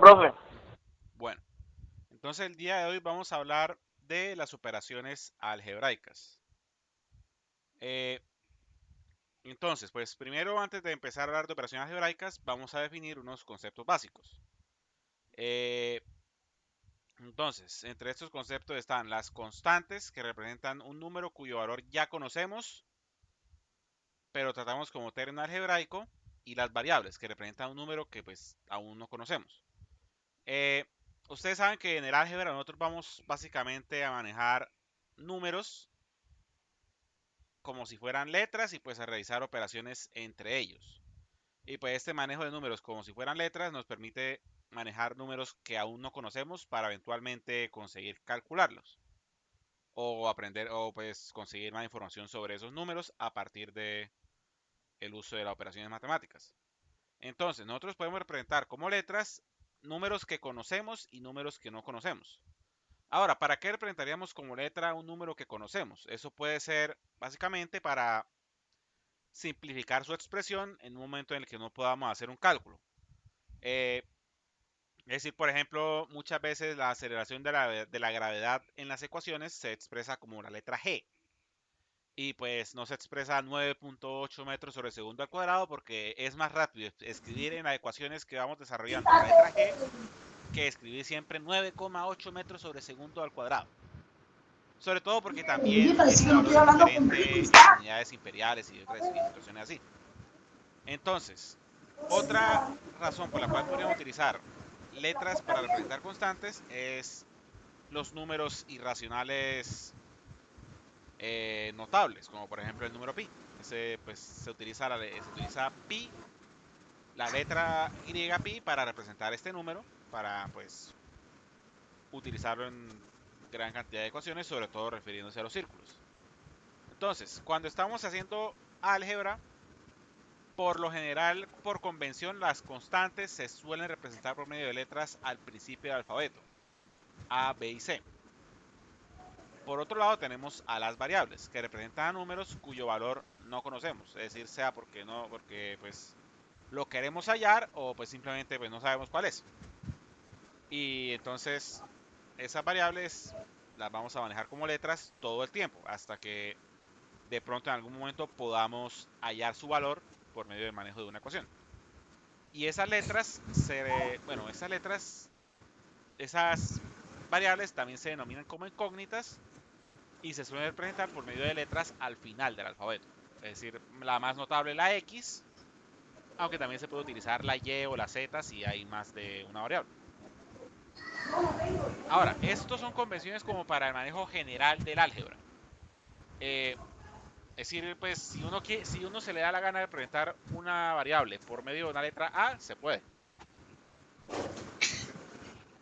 Hola, profe. Bueno, entonces el día de hoy vamos a hablar de las operaciones algebraicas. Eh, entonces, pues primero, antes de empezar a hablar de operaciones algebraicas, vamos a definir unos conceptos básicos. Eh, entonces, entre estos conceptos están las constantes, que representan un número cuyo valor ya conocemos, pero tratamos como término algebraico, y las variables, que representan un número que pues aún no conocemos. Eh, Ustedes saben que en el álgebra nosotros vamos básicamente a manejar números como si fueran letras y pues a realizar operaciones entre ellos. Y pues este manejo de números como si fueran letras nos permite manejar números que aún no conocemos para eventualmente conseguir calcularlos o aprender o pues conseguir más información sobre esos números a partir de el uso de las operaciones matemáticas. Entonces, nosotros podemos representar como letras números que conocemos y números que no conocemos. Ahora, ¿para qué representaríamos como letra un número que conocemos? Eso puede ser básicamente para simplificar su expresión en un momento en el que no podamos hacer un cálculo. Eh, es decir, por ejemplo, muchas veces la aceleración de la gravedad en las ecuaciones se expresa como la letra g. Y pues no se expresa 9.8 metros sobre segundo al cuadrado porque es más rápido escribir en las ecuaciones que vamos desarrollando la letra g que escribir siempre 9,8 metros sobre segundo al cuadrado. Sobre todo porque también ese valor es diferente en unidades imperiales y otras situaciones así. Entonces, otra razón por la cual podríamos utilizar letras para representar constantes es los números irracionales notables, como por ejemplo el número pi. Ese, pues, se utiliza pi, la letra y pi, para representar este número, para pues utilizarlo en gran cantidad de ecuaciones, sobre todo refiriéndose a los círculos. Entonces, cuando estamos haciendo álgebra, por lo general, por convención, las constantes se suelen representar por medio de letras al principio del alfabeto, A, B y C. Por otro lado, tenemos a las variables, que representan números cuyo valor no conocemos, es decir, sea porque no, porque pues lo queremos hallar o pues simplemente pues no sabemos cuál es. Y entonces esas variables las vamos a manejar como letras todo el tiempo, hasta que de pronto en algún momento podamos hallar su valor por medio del manejo de una ecuación. Y esas variables también se denominan como incógnitas y se suelen representar por medio de letras al final del alfabeto. Es decir, la más notable es la X, aunque también se puede utilizar la Y o la Z si hay más de una variable. Ahora, estos son convenciones como para el manejo general del álgebra. Eh, es decir, pues si uno se le da la gana de representar una variable por medio de una letra A, se puede.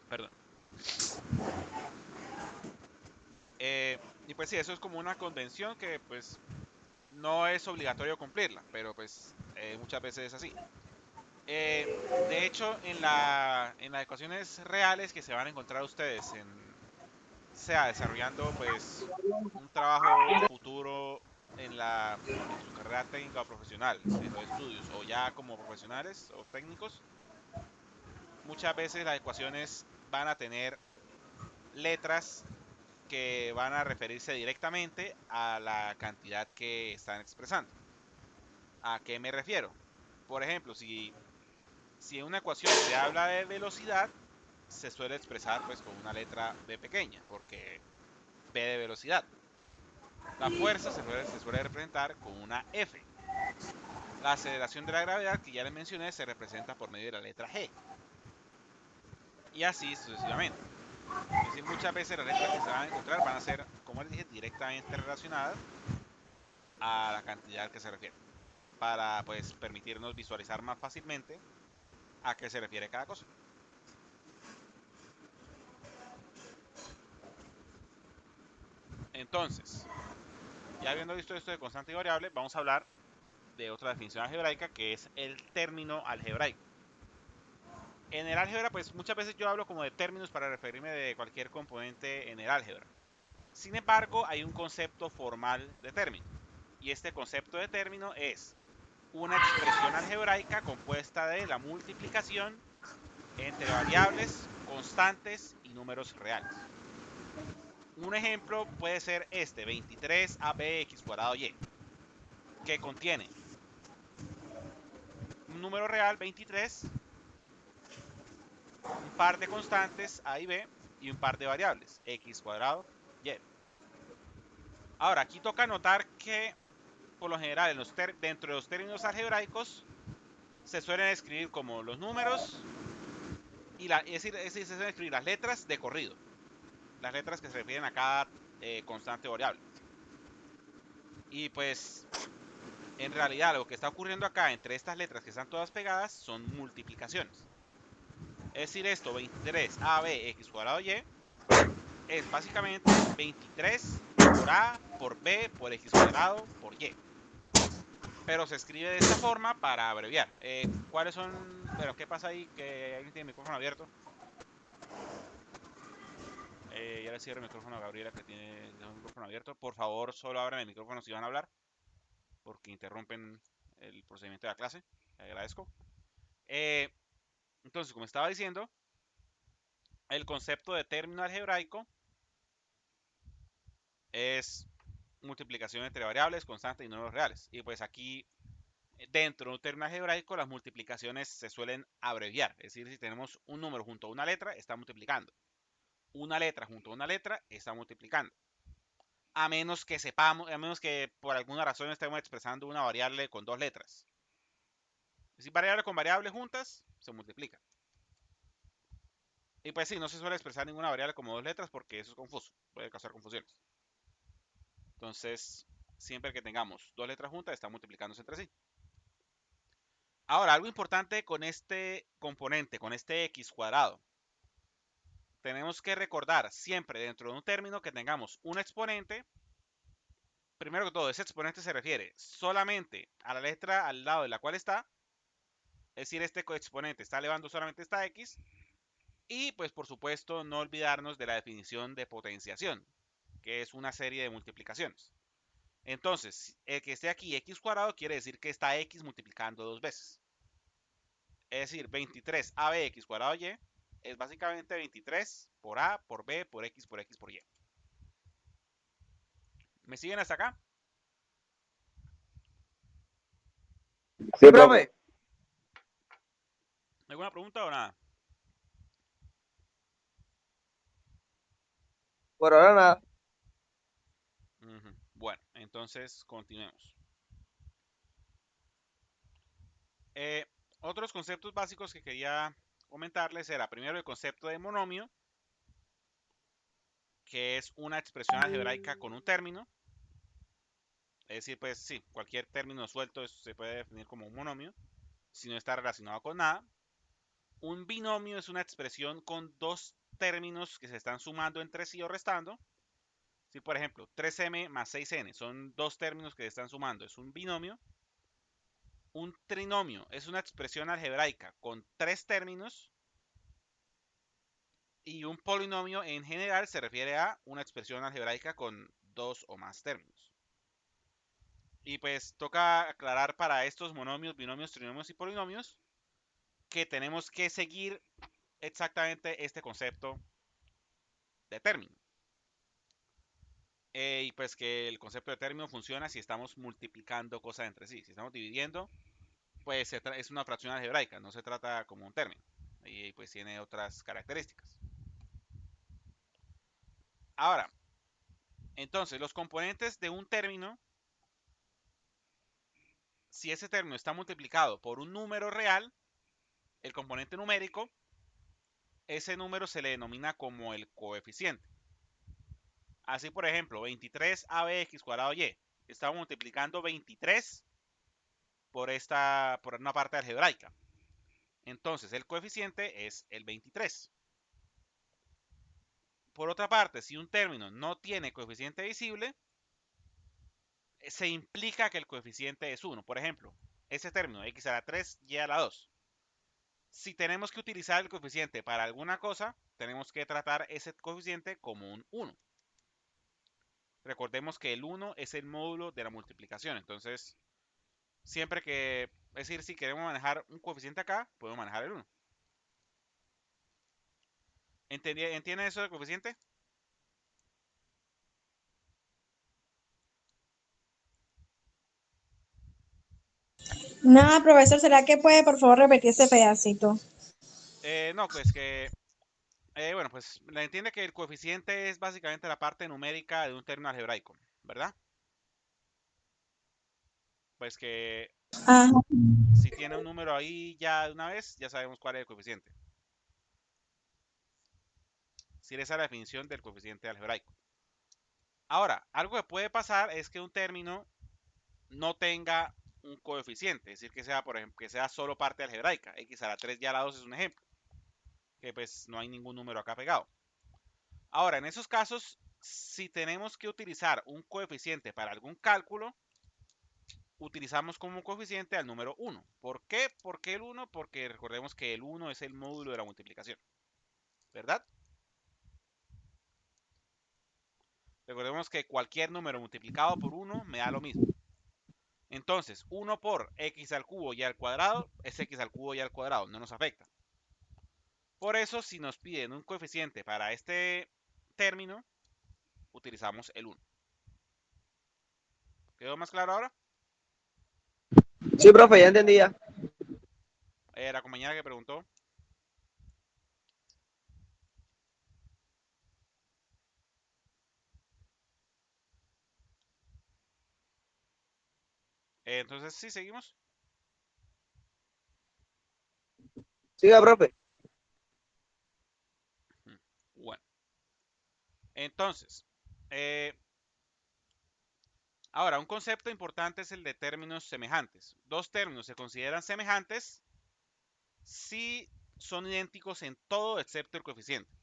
Perdón. Y pues sí, eso es como una convención que pues no es obligatorio cumplirla, pero pues muchas veces es así. Eh, de hecho, en las ecuaciones reales que se van a encontrar ustedes sea desarrollando pues un trabajo futuro en su carrera técnica o profesional, en los estudios, o ya como profesionales o técnicos, muchas veces las ecuaciones van a tener letras que van a referirse directamente a la cantidad que están expresando. ¿A qué me refiero? Por ejemplo, si en una ecuación se habla de velocidad, se suele expresar pues con una letra B pequeña, porque B de velocidad. La fuerza se suele representar con una F. La aceleración de la gravedad, que ya les mencioné, se representa por medio de la letra G. Y así sucesivamente. Es decir, muchas veces las letras que se van a encontrar van a ser, como les dije, directamente relacionadas a la cantidad que se refiere, para pues permitirnos visualizar más fácilmente a qué se refiere cada cosa. Entonces, ya habiendo visto esto de constante y variable, vamos a hablar de otra definición algebraica que es el término algebraico. En el álgebra, pues muchas veces yo hablo como de términos para referirme de cualquier componente en el álgebra. Sin embargo, hay un concepto formal de término. Y este concepto de término es una expresión algebraica compuesta de la multiplicación entre variables, constantes y números reales. Un ejemplo puede ser este, 23abx cuadrado y, que contiene un número real, 23, un par de constantes, a y b, y un par de variables, x cuadrado, y. Ahora, aquí toca notar que, por lo general, dentro de los términos algebraicos, se suelen escribir como los números, es decir, se suelen escribir las letras de corrido, las letras que se refieren a cada constante o variable. Y pues, en realidad, lo que está ocurriendo acá entre estas letras que están todas pegadas son multiplicaciones. Es decir, esto, 23ab x cuadrado y, es básicamente 23 por a por b por x cuadrado por y. Pero se escribe de esta forma para abreviar. ¿Cuáles son? Bueno, ¿qué pasa ahí? Que alguien tiene el micrófono abierto. Ya le cierro el micrófono a Gabriela, que tiene el micrófono abierto. Por favor, solo abran el micrófono si van a hablar, porque interrumpen el procedimiento de la clase. Le agradezco. Eh, entonces, como estaba diciendo, el concepto de término algebraico es multiplicación entre variables, constantes y números reales. Y pues aquí, dentro de un término algebraico, las multiplicaciones se suelen abreviar. Es decir, si tenemos un número junto a una letra, está multiplicando. Una letra junto a una letra está multiplicando. A menos que sepamos, a menos que por alguna razón estemos expresando una variable con dos letras. Si variable con variable juntas, se multiplica. Y pues sí, no se suele expresar ninguna variable como dos letras porque eso es confuso, puede causar confusiones. Entonces, siempre que tengamos dos letras juntas, están multiplicándose entre sí. Ahora, algo importante con este componente, con este x cuadrado, tenemos que recordar siempre dentro de un término que tengamos un exponente. Primero que todo, ese exponente se refiere solamente a la letra al lado de la cual está. Es decir, este exponente está elevando solamente esta x. Y pues por supuesto no olvidarnos de la definición de potenciación, que es una serie de multiplicaciones. Entonces, el que esté aquí x cuadrado quiere decir que está x multiplicando dos veces. Es decir, 23abx cuadrado y es básicamente 23 por a, por b, por x, por x, por y. ¿Me siguen hasta acá? Sí, profe. ¿Alguna pregunta o nada? Por ahora nada. Bueno, entonces continuemos. Otros conceptos básicos que quería comentarles era primero el concepto de monomio, que es una expresión algebraica con un término. Es decir, pues sí, cualquier término suelto se puede definir como un monomio si no está relacionado con nada. Un binomio es una expresión con dos términos que se están sumando entre sí o restando. Si por ejemplo 3m más 6n son dos términos que se están sumando, es un binomio. Un trinomio es una expresión algebraica con tres términos. Y un polinomio en general se refiere a una expresión algebraica con dos o más términos. Y pues toca aclarar para estos monomios, binomios, trinomios y polinomios que tenemos que seguir exactamente este concepto de término. Y pues que el concepto de término funciona si estamos multiplicando cosas entre sí. Si estamos dividiendo, pues es una fracción algebraica, no se trata como un término. Y pues tiene otras características. Ahora, entonces, los componentes de un término, si ese término está multiplicado por un número real, el componente numérico, ese número se le denomina como el coeficiente. Así, por ejemplo, 23abx cuadrado y. Estamos multiplicando 23 por una parte algebraica. Entonces, el coeficiente es el 23. Por otra parte, si un término no tiene coeficiente visible, se implica que el coeficiente es 1. Por ejemplo, ese término, x a la 3, y a la 2. Si tenemos que utilizar el coeficiente para alguna cosa, tenemos que tratar ese coeficiente como un 1. Recordemos que el 1 es el módulo de la multiplicación. Entonces, siempre que, es decir, si queremos manejar un coeficiente acá, podemos manejar el 1. ¿Entiende eso del coeficiente? No, profesor, ¿será que puede por favor repetir ese pedacito? No, pues que, bueno, pues la entiende que el coeficiente es básicamente la parte numérica de un término algebraico, ¿verdad? Pues que Ajá. si tiene un número ahí ya de una vez, ya sabemos cuál es el coeficiente. Si esa es la definición del coeficiente algebraico. Ahora, algo que puede pasar es que un término no tenga un coeficiente, es decir, que sea, por ejemplo, que sea solo parte algebraica. X a la 3 y a la 2 es un ejemplo, que pues no hay ningún número acá pegado. Ahora, en esos casos, si tenemos que utilizar un coeficiente para algún cálculo, utilizamos como coeficiente al número 1. ¿Por qué? ¿Por qué el 1? Porque recordemos que el 1 es el módulo de la multiplicación, ¿verdad? Recordemos que cualquier número multiplicado por 1 me da lo mismo. Entonces, 1 por x al cubo y al cuadrado es x al cubo y al cuadrado, no nos afecta. Por eso, si nos piden un coeficiente para este término, utilizamos el 1. ¿Quedó más claro ahora? Sí, profe, ya entendía. La compañera que preguntó. Entonces, sí, seguimos. Siga, profe. Bueno, entonces, eh, ahora, un concepto importante es el de términos semejantes. Dos términos se consideran semejantes si son idénticos en todo excepto el coeficiente.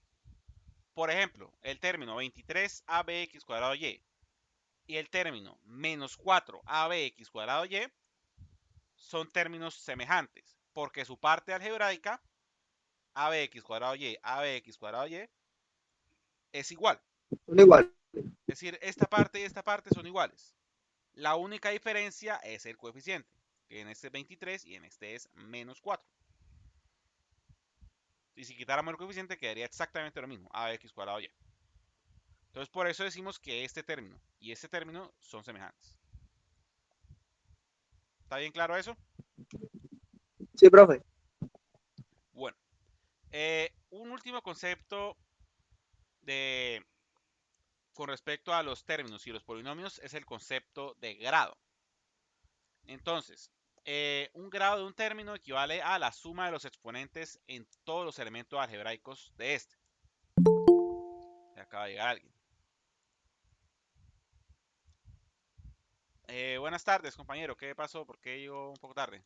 Por ejemplo, el término 23abx cuadrado y el término menos 4abx cuadrado y son términos semejantes porque su parte algebraica abx cuadrado y abx cuadrado y es igual. Son igual. Es decir, esta parte y esta parte son iguales. La única diferencia es el coeficiente, que en este es 23 y en este es menos 4. Y si quitáramos el coeficiente quedaría exactamente lo mismo, ax cuadrado y. Entonces por eso decimos que este término y este término son semejantes. ¿Está bien claro eso? Sí, profe. Bueno, un último concepto de, con respecto a los términos y los polinomios es el concepto de grado. Entonces, un grado de un término equivale a la suma de los exponentes en todos los elementos algebraicos de este. Acaba de llegar alguien. Buenas tardes, compañero. ¿Qué pasó? ¿Por qué llegó un poco tarde?